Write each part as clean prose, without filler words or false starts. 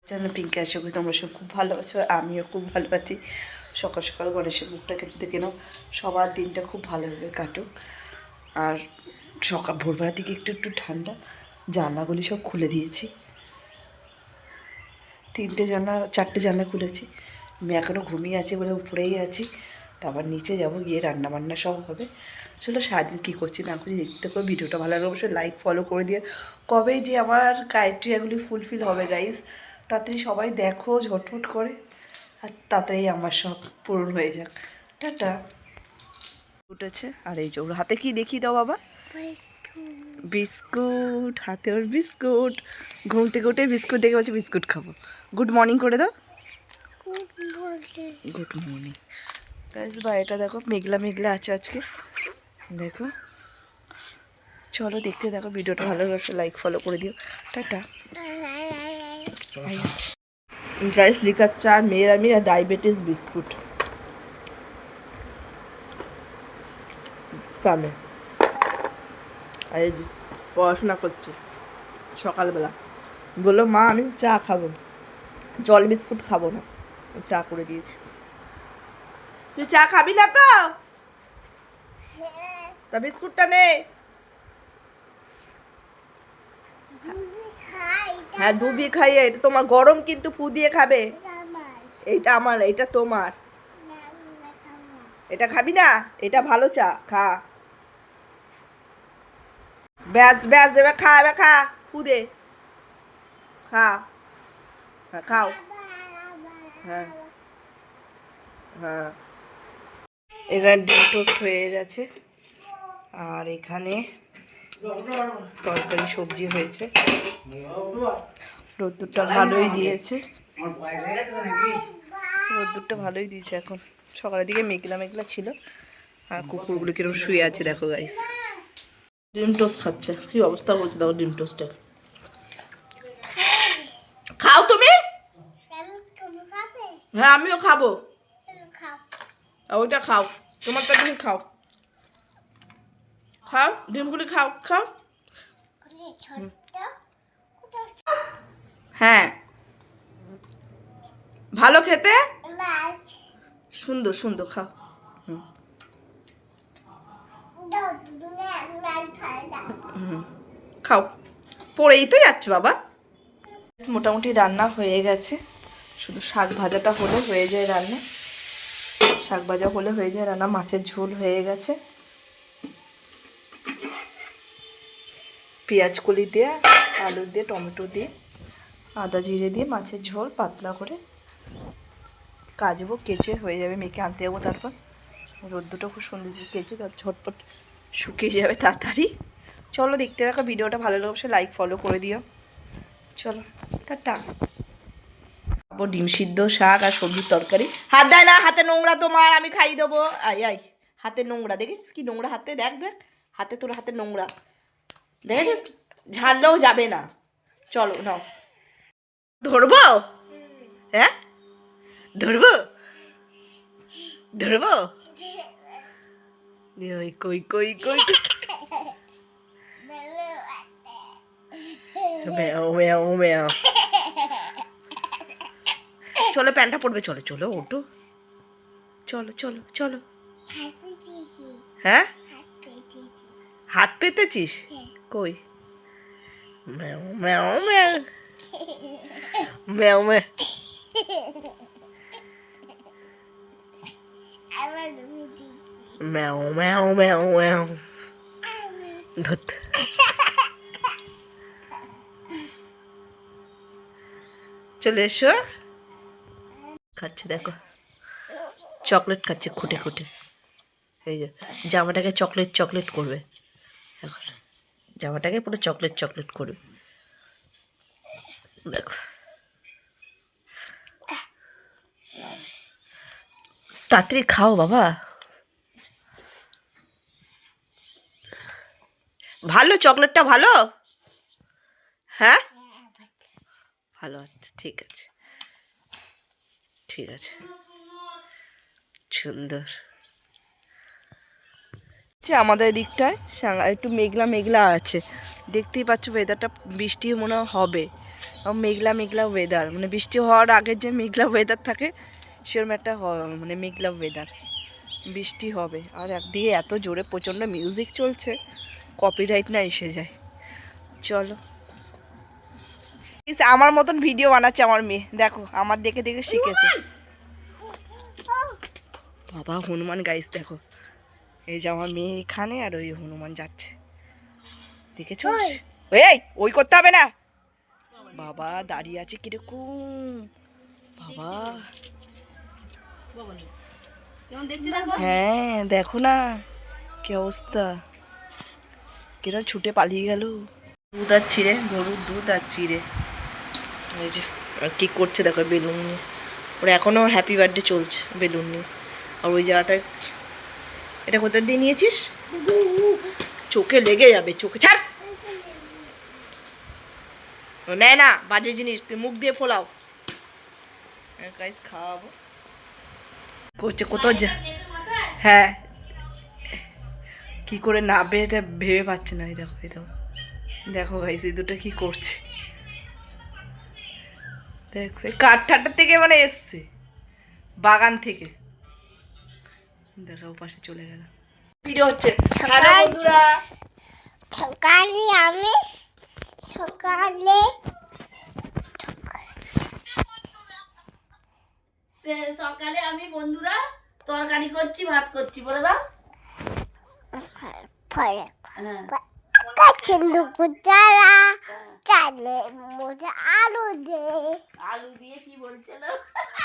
জানো পিঙ্কি, আশা করি তোমরা সব খুব ভালো আছো, আমিও খুব ভালো আছি। সকাল সকাল গণেশের মুখটা দেখে নাও, সবার দিনটা খুব ভালোভাবে কাটুক। আর সকাল ভোরবেলার দিকে একটু একটু ঠান্ডা, জানলাগুলি সব খুলে দিয়েছি। 4টে জানলা খুলেছি। আমি এখনও ঘুমিয়ে আছি বলে উপরেই আছি, তারপর নিচে যাবো, গিয়ে রান্নাবান্না সব হবে। চলো সারাদিন কী করছি না করছি দেখতে পাবো। ভিডিওটা ভালো লাগলে অবশ্যই লাইক ফলো করে দিয়ে, কবেই যে আমার ক্রাইটেরিয়াগুলি ফুলফিল হবে গাইস, তাড়াতাড়ি সবাই দেখো ঝটফট করে, আর তাড়াতাড়ি আমার সব পূরণ হয়ে যাক। টাটা। উঠেছে, আর এই যে ওর হাতে কি দেখিয়ে দাও বাবা, বিস্কুট। হাতে ওর বিস্কুট, ঘুম থেকে উঠে বিস্কুট দেখে বলছে বিস্কুট খাবো। গুড মর্নিং করে দাও। Good morning guys. বাইরেটা দেখো মেঘলা মেঘলা আছে আজকে, দেখো। চলো দেখতে থাকো, ভিডিওটা ভালো লাগলে লাইক ফলো করে দিও। Tata guys. লিকার চা, মেয়ের আমি, আর ডায়াবেটিস বিস্কুট স্পামে। আর এই যে পড়াশোনা করছে সকালবেলা, বললো মা আমি চা খাবো, জল বিস্কুট খাবো না, চা করে দিয়েছি। তুই চা খাবি না তো? তা বিস্কুটটা নে। হ্যাঁ ডুবি খাইয়ে, এটা তোমার গরম কিন্তু ফু দিয়ে খাবে। এইটা আমার, এটা তোমার। এটা খাবি না? এটা ভালো চা, খা। ব্যাস ব্যাস, এবার খা, এবার খা, ফু দে, খা। হ্যাঁ খাও। হ্যাঁ হ্যাঁ। এখানে ডিম টোস্ট হয়ে গেছে, আর এখানে তরকারি সবজি হয়েছে। রোদ্দুরটা ভালোই দিয়েছে, রোদ্দুরটা ভালোই দিয়েছে। এখন সকালের দিকে মেঘলা মেঘলা ছিল, আর কুকুরগুলো কিরকম শুয়ে আছে দেখো গাইস। ডিম টোস্ট খাচ্ছে, কি অবস্থা বলছে দেখো ডিম টোস্টে। খাও তুমি? হ্যাঁ আমিও খাবো। ওইটা খাও, তোমারটা তুমি খাও, খাও ডিমগুলি খাও, খাও। হ্যাঁ ভালো খেতে, সুন্দর সুন্দর, খাও। খাও, পড়েই তো যাচ্ছে বাবা। মোটামুটি রান্না হয়ে গেছে, শুধু শাক ভাজাটা হলে হয়ে যায় রান্না। শাক ভাজা হলে হয়ে যায় রান্না। মাছের ঝোল হয়ে গেছে, পেঁয়াজ কলি দিয়ে, আলু দিয়ে, টমেটো দিয়ে, আদা জিরে দিয়ে মাছের ঝোল পাতলা করে। কাচবো, কেচে হয়ে যাবে, মেয়েকে আনতে যাবো। তারপর রোদ্দুটা খুব সুন্দর কেচে, তার ঝটপট শুকিয়ে যাবে তাড়াতাড়ি। চলো দেখতে থাকো, ভিডিওটা ভালো লাগলে অবশ্যই লাইক ফলো করে দিও। চলো টাটা। ডিম সিদ্ধ, শাক আর সবজির তরকারি। হাত দেয় না, হাতে নোংরা তোমার, আমি খাইয়ে দেবো। আই আই, হাতে নোংরা, দেখিস কি নোংরা হাতে, দেখ দেখ হাতে, তোর হাতে নোংরা দেখেছিস, ঝাড়লেও যাবে না। চলো নাও, ধরবো? হ্যাঁ ধরবো, ধরবো। ওই কই কই কই, ম্যাও ম্যাও ম্যাও। চলো প্যান্টটা পড়বে, চলো চলো ওঠো, চলো চলো চলো। হ্যাঁ হাত পেতেছিস কই? ম্যাও ম্যাও ম্যাও ম্যাও ম্যাও। ম্যাও ম্যাও ম্যাও ম্যাও। ধরতে চলে এসো। খাচ্ছে দেখো, চকলেট খাচ্ছে খুঁটে খুঁটে। এই যে জামাটাকে চকলেট চকলেট করবে এখন, জামাটাকে পুরো চকলেট চকলেট করবে দেখো। তাড়াতাড়ি খাও বাবা। ভালো চকলেটটা ভালো? হ্যাঁ ভালো, আচ্ছা ঠিক আছে ঠিক আছে, সুন্দর। আমাদের দিকটায় একটু মেঘলা মেঘলা আছে, দেখতেই পাচ্ছ ওয়েদারটা, বৃষ্টি মনে হবে। মেঘলা মেঘলা ওয়েদার, মানে বৃষ্টি হওয়ার আগের যে মেঘলা ওয়েদার থাকে সেরকম একটা মানে মেঘলা ওয়েদার, বৃষ্টি হবে। আর একদিকে এত জোরে প্রচণ্ড মিউজিক চলছে, কপিরাইট না এসে যায়। চলো, আমার মতন ভিডিও বানাচ্ছে আমার মেয়ে, দেখো আমার দেখে দেখে শিখেছে। বাবা হনুমান গাইস দেখো, এই যে আমার মেয়ে এখানে আর ওই হনুমান যাচ্ছে, দেখেছো? এই ওই করতে হবে না, বাবা দাঁড়িয়ে আছে কিরকম, বাবা হ্যাঁ দেখো না কি অবস্থা, কিরকম ছুটে পালিয়ে গেল। দুধ আর চিড়ে, গরুর দুধ আর চিড়ে, এই যে আর কি করছে দেখো বেলুন নিয়ে, ওরা এখনো হ্যাপি বার্থডে চলছে বেলুন নিয়ে। আর ওই জায়গাটায়, এটা কোথায় দিয়ে নিয়েছিস? চোখে লেগে যাবে, চোখে ছাড়, নেয় না বাজে জিনিস, তুই মুখ দিয়ে ফোলাও। গাইস খাওয়াবো করছে কোথাও যা, হ্যাঁ কি করে নাবে এটা ভেবে পাচ্ছে না। এই দেখো, এই দেখো, দেখো গাইস এই দুটো কি করছে দেখো, এই কাঠঠাটার থেকে মানে এসছে বাগান থেকে, দেখো পাশে চলে গেল। ভিডিও হচ্ছে, হ্যালো বন্ধুরা, সকালে আমি সকালে সকালে আমি বন্ধুরা তরকারি করছি, ভাত করছি, বলে দাও। ফলে হ্যাঁ কাছে লুকুচারা চালে মোজা আলু দে আলু দিয়ে কি বলছিল?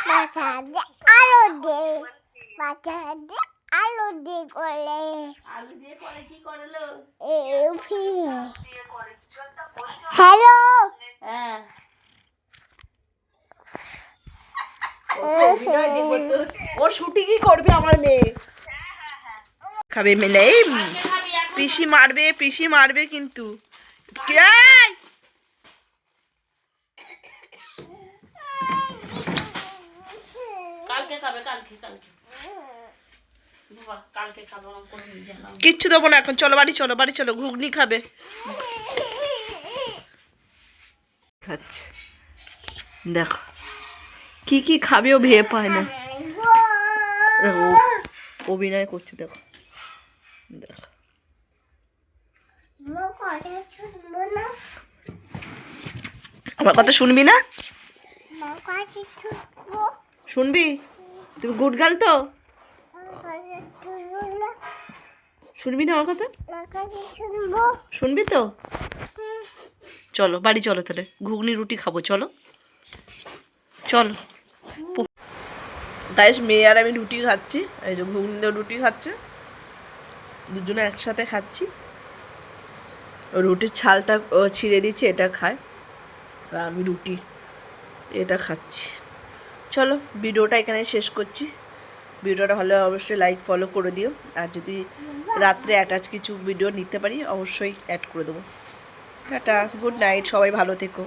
মাথা দে আলু দে মাথা দে আলু দে করলে আলু দিয়ে করে কি করলো? হ্যালো হ্যাঁ ও শুটিংই করবে আমার মেয়ে, খাবে মেয়ে, এই পিসি মারবে, পিসি মারবে কিন্তু। কালকে খাবে, কালকে কালকে বাবা কালকে খাবো, আমার কোনো নিজে না। কিচ্ছু দেবো না এখন, চলো বাড়ি চলো, বাড়ি চলো, ঘুগনি খাবে। খাচ্ছে দেখো কি কি খাবে, ও ভেবে পায় না, দেখো অভিনয় করছে, দেখো দেখো। আমার কথা শুনবি না? শুনবি? তুমি গুড গার্ল তো, শুনবি না আমার কথা? শুনবি তো? চলো বাড়ি চলো, তাহলে ঘুগনি রুটি খাবো, চলো চলো। গাইস মেয়ে আর আমি রুটি খাচ্ছি, এই যে ঘুগনি দিয়ে রুটি খাচ্ছে, দুজনে একসাথে খাচ্ছি। রুটির ছালটা ছিঁড়ে দিচ্ছি, এটা খায়, আর আমি রুটি এটা খাচ্ছি। চলো ভিডিওটা এখানে শেষ করছি, ভিডিওটা ভালো অবশ্যই লাইক ফলো করে দিও, আর যদি রাত্রে অ্যাটাচ কিছু ভিডিও নিতে পারি অবশ্যই অ্যাড করে দেবো। টাটা, গুড নাইট, সবাই ভালো থেকো।